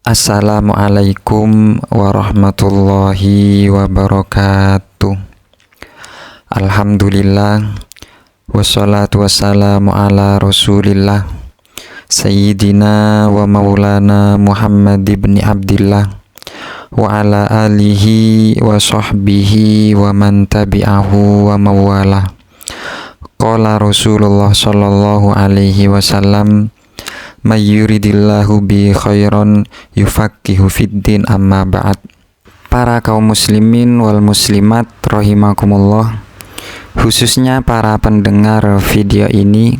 Assalamualaikum warahmatullahi wabarakatuh. Alhamdulillah, wassalatu wassalamu ala rasulillah, Sayyidina wa maulana Muhammad ibn Abdillah, wa ala alihi wa sahbihi wa man tabi'ahu wa mawalah. Qala Rasulullah sallallahu alaihi wasallam, may yuridillahu bi khairan yufaqihu fiddin, amma ba'd. Para kaum muslimin wal muslimat rahimakumullah, khususnya para pendengar video ini,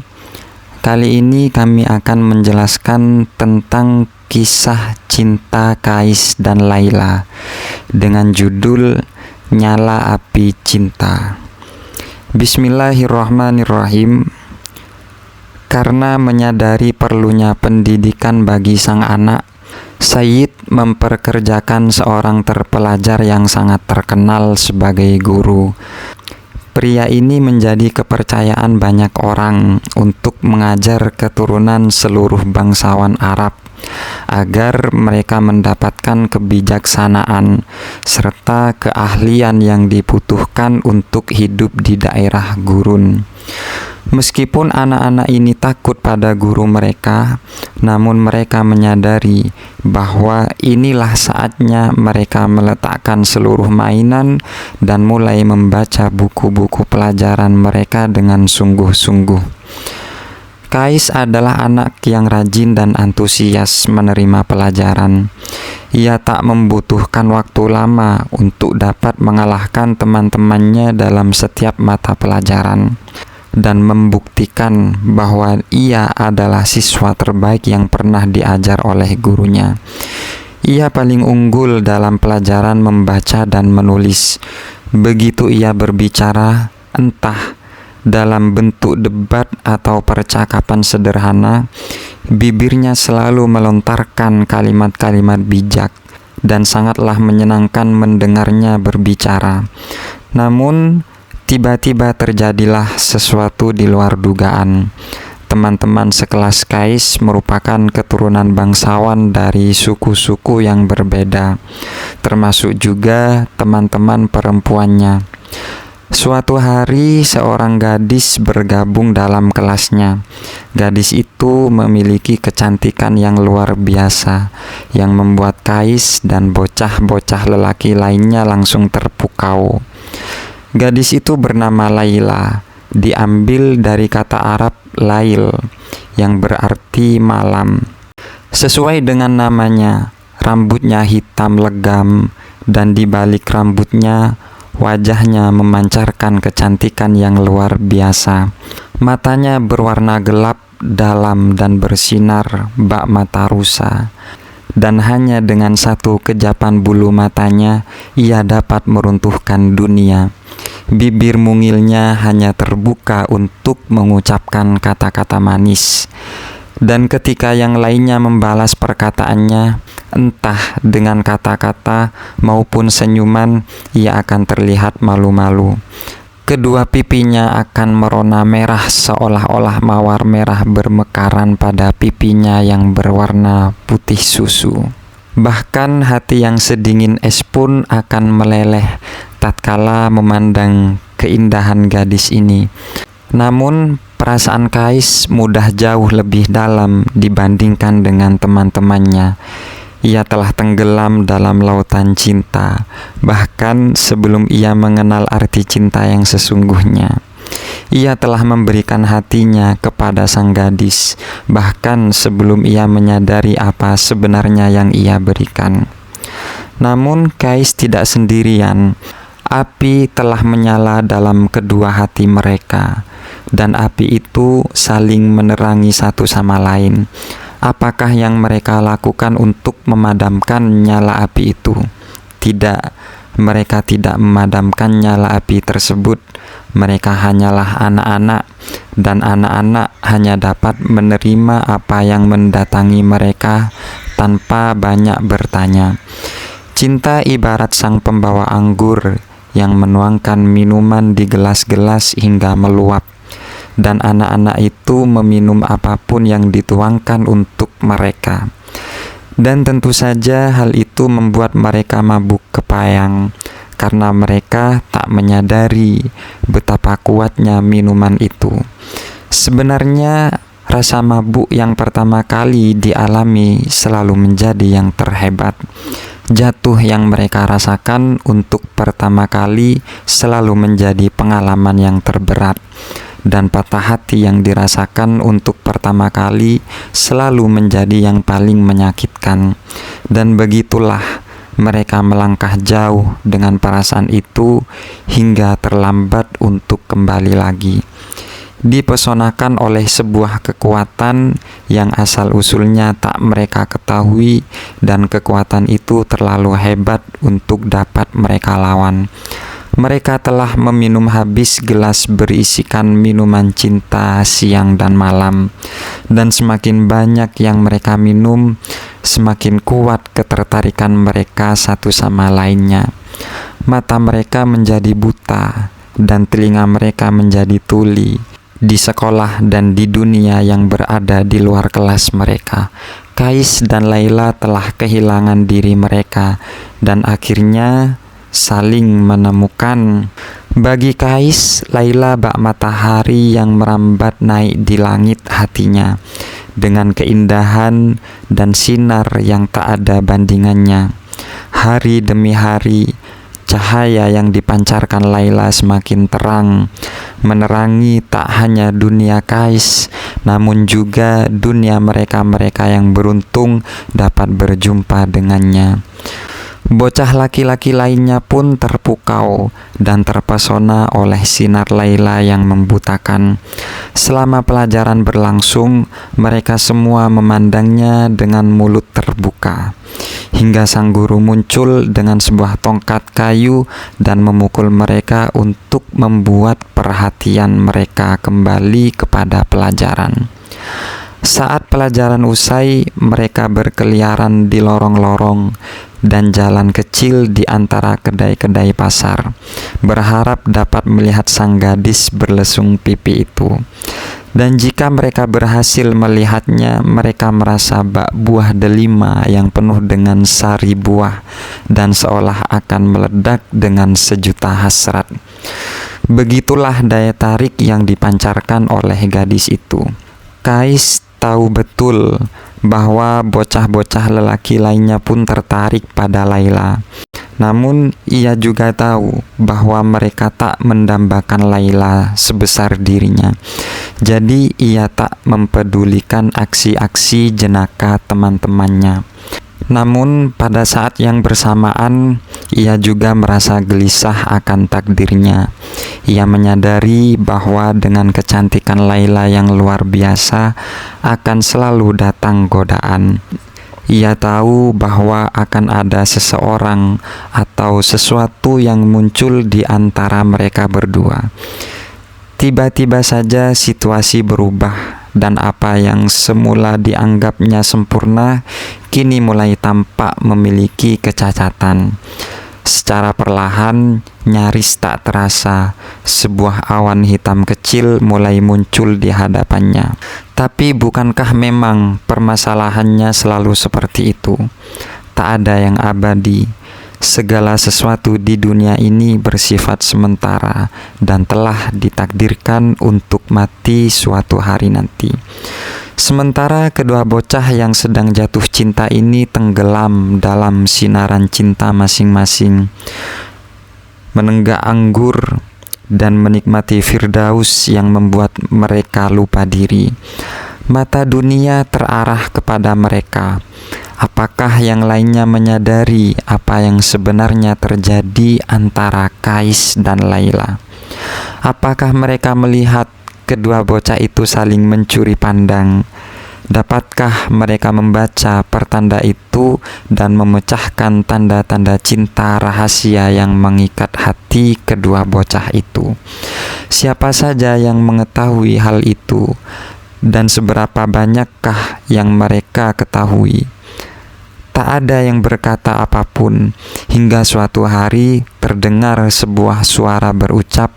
kali ini kami akan menjelaskan tentang kisah cinta Kais dan Laila dengan judul Nyala Api Cinta. Bismillahirrahmanirrahim. Karena menyadari perlunya pendidikan bagi sang anak, Sayyid memperkerjakan seorang terpelajar yang sangat terkenal sebagai guru. Pria ini menjadi kepercayaan banyak orang untuk mengajar keturunan seluruh bangsawan Arab agar mereka mendapatkan kebijaksanaan serta keahlian yang dibutuhkan untuk hidup di daerah gurun. Meskipun anak-anak ini takut pada guru mereka, namun mereka menyadari bahwa inilah saatnya mereka meletakkan seluruh mainan dan mulai membaca buku-buku pelajaran mereka dengan sungguh-sungguh. Kais adalah anak yang rajin dan antusias menerima pelajaran. Ia tak membutuhkan waktu lama untuk dapat mengalahkan teman-temannya dalam setiap mata pelajaran dan membuktikan bahwa ia adalah siswa terbaik yang pernah diajar oleh gurunya. Ia paling unggul dalam pelajaran membaca dan menulis. Begitu ia berbicara, entah dalam bentuk debat atau percakapan sederhana, bibirnya selalu melontarkan kalimat-kalimat bijak dan sangatlah menyenangkan mendengarnya berbicara. Namun tiba-tiba terjadilah sesuatu di luar dugaan. Teman-teman sekelas Kais merupakan keturunan bangsawan dari suku-suku yang berbeda, termasuk juga teman-teman perempuannya. Suatu hari seorang gadis bergabung dalam kelasnya. Gadis itu memiliki kecantikan yang luar biasa, yang membuat Kais dan bocah-bocah lelaki lainnya langsung terpukau. Gadis itu bernama Laila, diambil dari kata Arab lail, yang berarti malam. Sesuai dengan namanya, rambutnya hitam legam, dan di balik rambutnya, wajahnya memancarkan kecantikan yang luar biasa. Matanya berwarna gelap, dalam, dan bersinar bak mata rusa. Dan hanya dengan satu kejapan bulu matanya, ia dapat meruntuhkan dunia. Bibir mungilnya hanya terbuka untuk mengucapkan kata-kata manis. Dan ketika yang lainnya membalas perkataannya, entah dengan kata-kata maupun senyuman, ia akan terlihat malu-malu. Kedua pipinya akan merona merah seolah-olah mawar merah bermekaran pada pipinya yang berwarna putih susu. Bahkan hati yang sedingin es pun akan meleleh tatkala memandang keindahan gadis ini. Namun perasaan Kais mudah jauh lebih dalam dibandingkan dengan teman-temannya. Ia telah tenggelam dalam lautan cinta, bahkan sebelum ia mengenal arti cinta yang sesungguhnya. Ia telah memberikan hatinya kepada sang gadis, bahkan sebelum ia menyadari apa sebenarnya yang ia berikan. Namun Kais tidak sendirian. Api telah menyala dalam kedua hati mereka, dan api itu saling menerangi satu sama lain. Apakah yang mereka lakukan untuk memadamkan nyala api itu? Tidak, mereka tidak memadamkan nyala api tersebut. Mereka hanyalah anak-anak, dan anak-anak hanya dapat menerima apa yang mendatangi mereka tanpa banyak bertanya. Cinta ibarat sang pembawa anggur yang menuangkan minuman di gelas-gelas hingga meluap. Dan anak-anak itu meminum apapun yang dituangkan untuk mereka. Dan tentu saja hal itu membuat mereka mabuk kepayang, karena mereka tak menyadari betapa kuatnya minuman itu. Sebenarnya rasa mabuk yang pertama kali dialami selalu menjadi yang terhebat. Jatuh yang mereka rasakan untuk pertama kali selalu menjadi pengalaman yang terberat. Dan patah hati yang dirasakan untuk pertama kali selalu menjadi yang paling menyakitkan. Dan begitulah mereka melangkah jauh dengan perasaan itu hingga terlambat untuk kembali lagi. Dipesonakan oleh sebuah kekuatan yang asal-usulnya tak mereka ketahui, dan kekuatan itu terlalu hebat untuk dapat mereka lawan. Mereka telah meminum habis gelas berisikan minuman cinta siang dan malam, dan semakin banyak yang mereka minum, semakin kuat ketertarikan mereka satu sama lainnya. Mata mereka menjadi buta, dan telinga mereka menjadi tuli. Di sekolah dan di dunia yang berada di luar kelas mereka, Kais dan Laila telah kehilangan diri mereka, dan akhirnya saling menemukan. Bagi Kais, Laila bak matahari yang merambat naik di langit hatinya, dengan keindahan dan sinar yang tak ada bandingannya. Hari demi hari, cahaya yang dipancarkan Laila semakin terang, menerangi tak hanya dunia Kais, namun juga dunia mereka-mereka yang beruntung dapat berjumpa dengannya. Bocah laki-laki lainnya pun terpukau dan terpesona oleh sinar Laila yang membutakan. Selama pelajaran berlangsung, mereka semua memandangnya dengan mulut terbuka, hingga sang guru muncul dengan sebuah tongkat kayu dan memukul mereka untuk membuat perhatian mereka kembali kepada pelajaran. Saat pelajaran usai, mereka berkeliaran di lorong-lorong dan jalan kecil di antara kedai-kedai pasar, berharap dapat melihat sang gadis berlesung pipi itu. Dan jika mereka berhasil melihatnya, mereka merasa bak buah delima yang penuh dengan sari buah dan seolah akan meledak dengan sejuta hasrat. Begitulah daya tarik yang dipancarkan oleh gadis itu. Kais tahu betul bahwa bocah-bocah lelaki lainnya pun tertarik pada Laila. Namun ia juga tahu bahwa mereka tak mendambakan Laila sebesar dirinya. Jadi ia tak mempedulikan aksi-aksi jenaka teman-temannya. Namun pada saat yang bersamaan, ia juga merasa gelisah akan takdirnya. Ia menyadari bahwa dengan kecantikan Laila yang luar biasa akan selalu datang godaan. Ia tahu bahwa akan ada seseorang atau sesuatu yang muncul di antara mereka berdua. Tiba-tiba saja situasi berubah, dan apa yang semula dianggapnya sempurna kini mulai tampak memiliki kecacatan. Secara perlahan, nyaris tak terasa, sebuah awan hitam kecil mulai muncul di hadapannya. Tapi bukankah memang permasalahannya selalu seperti itu? Tak ada yang abadi. Segala sesuatu di dunia ini bersifat sementara dan telah ditakdirkan untuk mati suatu hari nanti. Sementara kedua bocah yang sedang jatuh cinta ini tenggelam dalam sinaran cinta masing-masing, menenggak anggur dan menikmati firdaus yang membuat mereka lupa diri. Mata dunia terarah kepada mereka. Apakah yang lainnya menyadari apa yang sebenarnya terjadi antara Kais dan Laila? Apakah mereka melihat kedua bocah itu saling mencuri pandang? Dapatkah mereka membaca pertanda itu dan memecahkan tanda-tanda cinta rahasia yang mengikat hati kedua bocah itu? Siapa saja yang mengetahui hal itu, dan seberapa banyakkah yang mereka ketahui? Tak ada yang berkata apapun, hingga suatu hari terdengar sebuah suara berucap,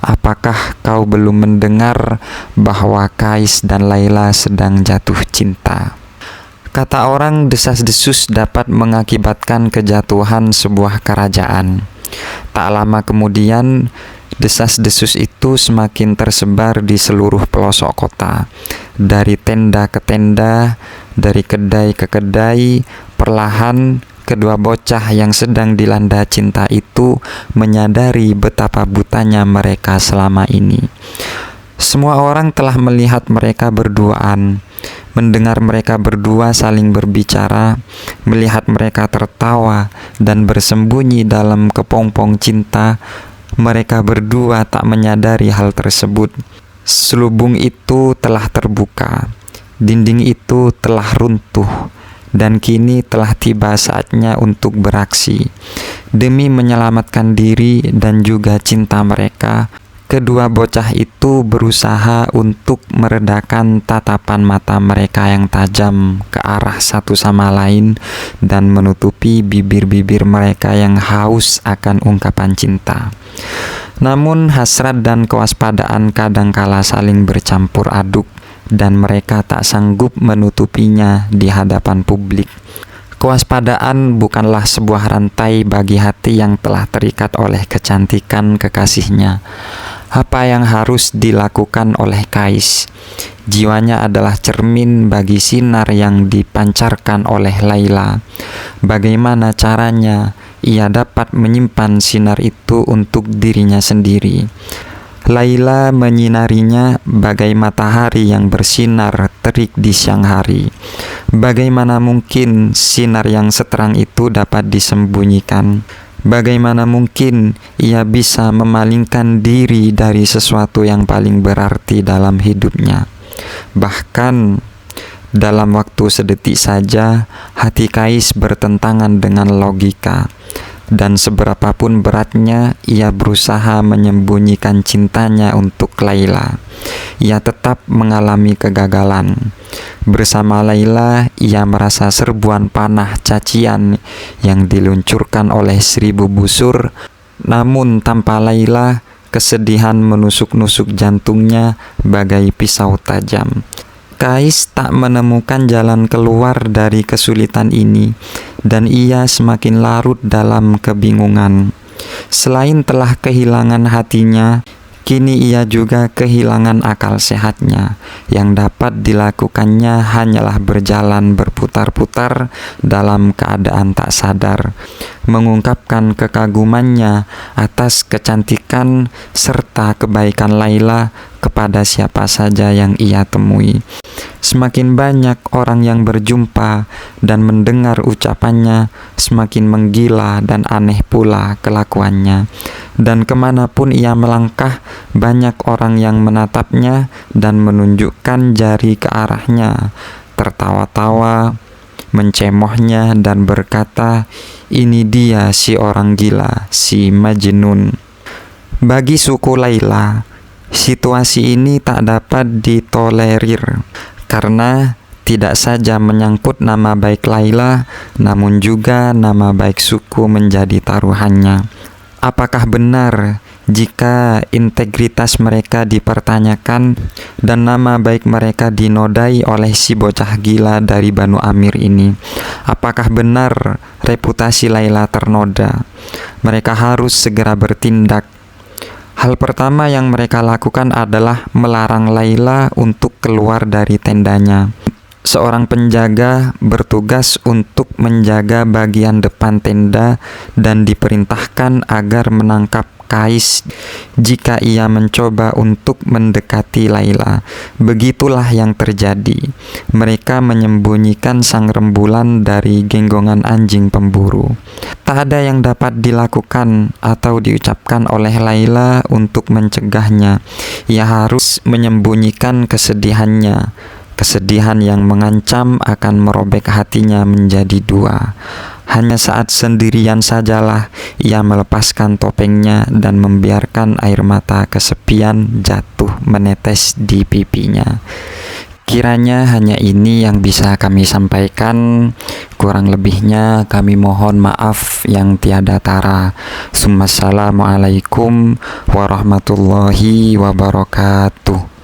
"Apakah kau belum mendengar bahwa Kais dan Laila sedang jatuh cinta?" Kata orang, desas-desus dapat mengakibatkan kejatuhan sebuah kerajaan. Tak lama kemudian, desas-desus itu semakin tersebar di seluruh pelosok kota. Dari tenda ke tenda, dari kedai ke kedai, perlahan kedua bocah yang sedang dilanda cinta itu menyadari betapa butanya mereka selama ini. Semua orang telah melihat mereka berduaan, mendengar mereka berdua saling berbicara, melihat mereka tertawa dan bersembunyi dalam kepompong cinta. Mereka berdua tak menyadari hal tersebut. Selubung itu telah terbuka, dinding itu telah runtuh, dan kini telah tiba saatnya untuk beraksi. Demi menyelamatkan diri dan juga cinta mereka, kedua bocah itu berusaha untuk meredakan tatapan mata mereka yang tajam ke arah satu sama lain dan menutupi bibir-bibir mereka yang haus akan ungkapan cinta. Namun hasrat dan kewaspadaan kadangkala saling bercampur aduk dan mereka tak sanggup menutupinya di hadapan publik. Kewaspadaan bukanlah sebuah rantai bagi hati yang telah terikat oleh kecantikan kekasihnya. Apa yang harus dilakukan oleh Kais? Jiwanya adalah cermin bagi sinar yang dipancarkan oleh Laila. Bagaimana caranya ia dapat menyimpan sinar itu untuk dirinya sendiri? Laila menyinarinya bagai matahari yang bersinar terik di siang hari. Bagaimana mungkin sinar yang seterang itu dapat disembunyikan? Bagaimana mungkin ia bisa memalingkan diri dari sesuatu yang paling berarti dalam hidupnya? Bahkan dalam waktu sedetik saja, hati Kais bertentangan dengan logika. Dan seberapapun beratnya, ia berusaha menyembunyikan cintanya untuk Laila. Ia tetap mengalami kegagalan. Bersama Laila, ia merasa serbuan panah cacian yang diluncurkan oleh 1000 busur. Namun tanpa Laila, kesedihan menusuk-nusuk jantungnya bagai pisau tajam. Kais tak menemukan jalan keluar dari kesulitan ini, dan ia semakin larut dalam kebingungan. Selain telah kehilangan hatinya, kini ia juga kehilangan akal sehatnya. Yang dapat dilakukannya hanyalah berjalan berputar-putar dalam keadaan tak sadar, mengungkapkan kekagumannya atas kecantikan serta kebaikan Laila kepada siapa saja yang ia temui. Semakin banyak orang yang berjumpa dan mendengar ucapannya, semakin menggila dan aneh pula kelakuannya. Dan kemanapun ia melangkah, banyak orang yang menatapnya dan menunjukkan jari ke arahnya, tertawa-tawa, mencemohnya dan berkata, "Ini dia si orang gila, si Majnun." Bagi suku Laila, situasi ini tak dapat ditolerir karena tidak saja menyangkut nama baik Laila, namun juga nama baik suku menjadi taruhannya. Apakah benar jika integritas mereka dipertanyakan dan nama baik mereka dinodai oleh si bocah gila dari Banu Amir ini? Apakah benar reputasi Laila ternoda? Mereka harus segera bertindak. Hal pertama yang mereka lakukan adalah melarang Laila untuk keluar dari tendanya. Seorang penjaga bertugas untuk menjaga bagian depan tenda dan diperintahkan agar menangkap Kais jika ia mencoba untuk mendekati Laila. Begitulah yang terjadi. Mereka menyembunyikan sang rembulan dari genggongan anjing pemburu. Tak ada yang dapat dilakukan atau diucapkan oleh Laila untuk mencegahnya. Ia harus menyembunyikan kesedihannya. Kesedihan yang mengancam akan merobek hatinya menjadi dua. Hanya saat sendirian sajalah ia melepaskan topengnya dan membiarkan air mata kesepian jatuh menetes di pipinya. Kiranya hanya ini yang bisa kami sampaikan. Kurang lebihnya kami mohon maaf yang tiada tara. Assalamualaikum warahmatullahi wabarakatuh.